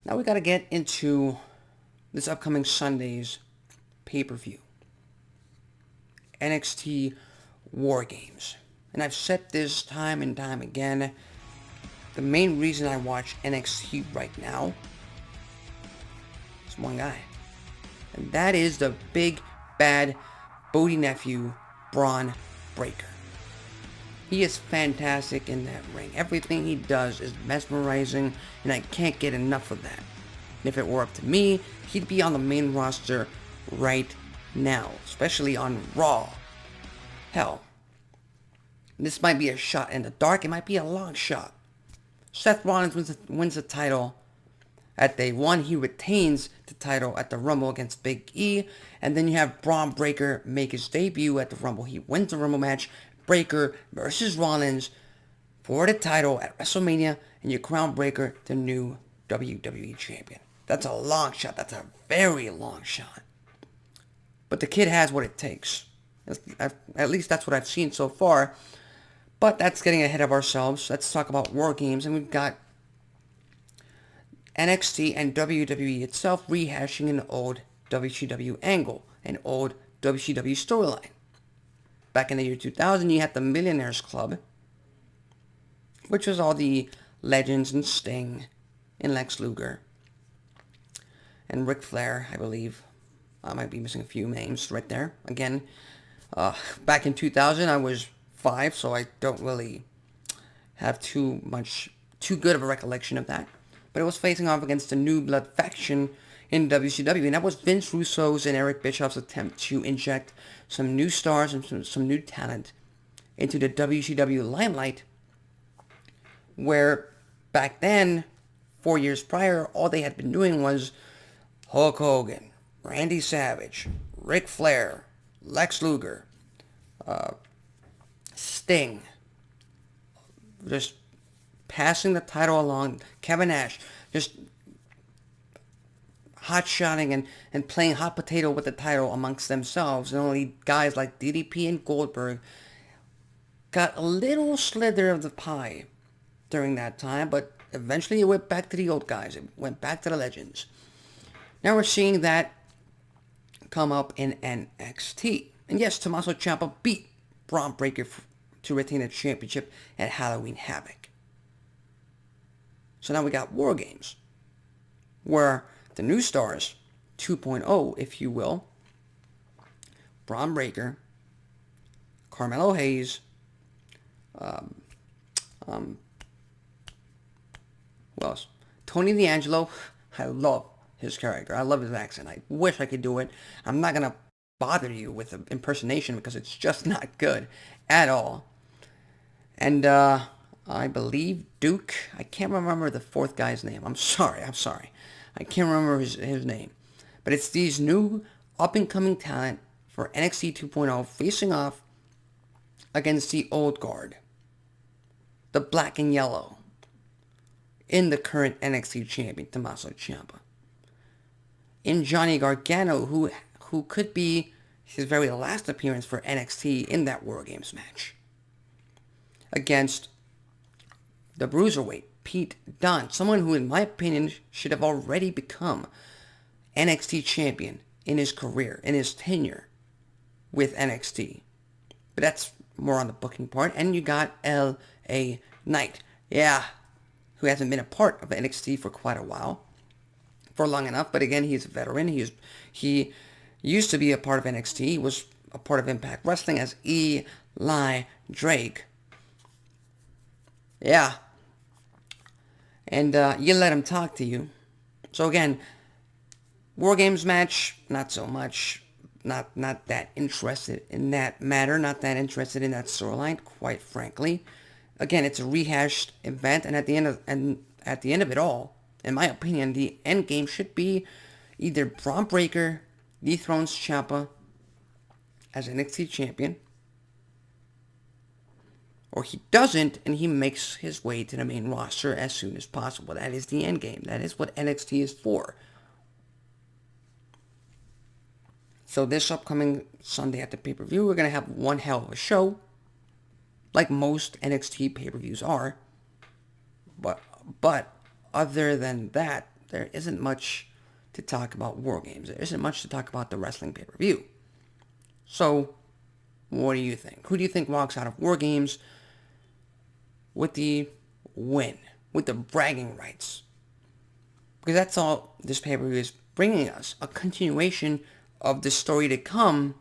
Now we got to get into this upcoming Sunday's pay-per-view. NXT WarGames. And I've said this time and time again, the main reason I watch NXT right now is one guy. And that is the big, bad, Bodie nephew, Braun Breaker. He is fantastic in that ring. Everything he does is mesmerizing, and I can't get enough of that. And if it were up to me, he'd be on the main roster right now, especially on Raw. Hell, this might be a shot in the dark. It might be a long shot. Seth Rollins wins the title at Day 1. He retains the title at the Rumble against Big E. And then you have Braun Breaker make his debut at the Rumble. He wins the Rumble match. Breaker versus Rollins for the title at WrestleMania. And you crown Breaker the new WWE Champion. That's a long shot. That's a very long shot. But the kid has what it takes. At least that's what I've seen so far. But that's getting ahead of ourselves. Let's talk about WarGames. And we've got NXT and WWE itself rehashing an old WCW angle, an old WCW storyline. Back in the year 2000, you had the Millionaires Club, which was all the legends and Sting and Lex Luger and Ric Flair, I believe. I might be missing a few names right there. Again, back in 2000, I was 5, so I don't really have too good of a recollection of that. But it was facing off against the New Blood faction in WCW, and that was Vince Russo's and Eric Bischoff's attempt to inject some new stars and some new talent into the WCW limelight, where back then, 4 years prior, all they had been doing was Hulk Hogan, Randy Savage, Ric Flair, Lex Luger, Sting, just passing the title along, Kevin Nash, just hot-shotting and playing hot potato with the title amongst themselves. And only guys like DDP and Goldberg got a little slither of the pie during that time, but eventually it went back to the old guys. It went back to the legends. Now we're seeing that come up in NXT. And yes, Tommaso Ciampa beat Braun Breaker to retain the championship at Halloween Havoc. So now we got WarGames, where the new stars, 2.0 if you will, Braun Breaker, Carmelo Hayes, who else? Tony D'Angelo. I love his character. I love his accent. I wish I could do it. I'm not going to bother you with an impersonation because it's just not good at all. And I believe Duke. I can't remember the fourth guy's name. I'm sorry. I can't remember his name. But it's these new up-and-coming talent for NXT 2.0 facing off against the old guard, the black and yellow, in the current NXT champion, Tommaso Ciampa. In Johnny Gargano, who could be his very last appearance for NXT in that WarGames match, against the Bruiserweight, Pete Dunne, someone who, in my opinion, should have already become NXT champion in his career, in his tenure with NXT. But that's more on the booking part. And you got L.A. Knight, who hasn't been a part of NXT for quite a while, for long enough. But again, he's a veteran. He used to be a part of NXT. He was a part of Impact Wrestling as Eli Drake. Yeah. And you let him talk to you. So again, WarGames match, not so much. Not that interested in that matter. Not that interested in that storyline, quite frankly. Again, it's a rehashed event, and at the end of it all, in my opinion, the end game should be either Braun Breaker dethrones Ciampa as NXT champion, or he doesn't, and he makes his way to the main roster as soon as possible. That is the end game. That is what NXT is for. So this upcoming Sunday at the pay-per-view, we're going to have one hell of a show, like most NXT pay-per-views are. But other than that, there isn't much to talk about WarGames. There isn't much to talk about the wrestling pay-per-view. So, what do you think? Who do you think walks out of WarGames with the win, with the bragging rights? Because that's all this pay-per-view is bringing us, a continuation of the story to come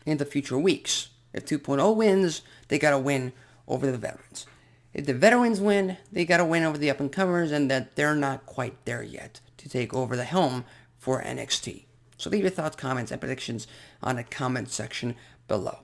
in the future weeks. If 2.0 wins, they got to win over the veterans. If the veterans win, they got to win over the up-and-comers, and that they're not quite there yet to take over the helm for NXT. So leave your thoughts, comments, and predictions on the comment section below.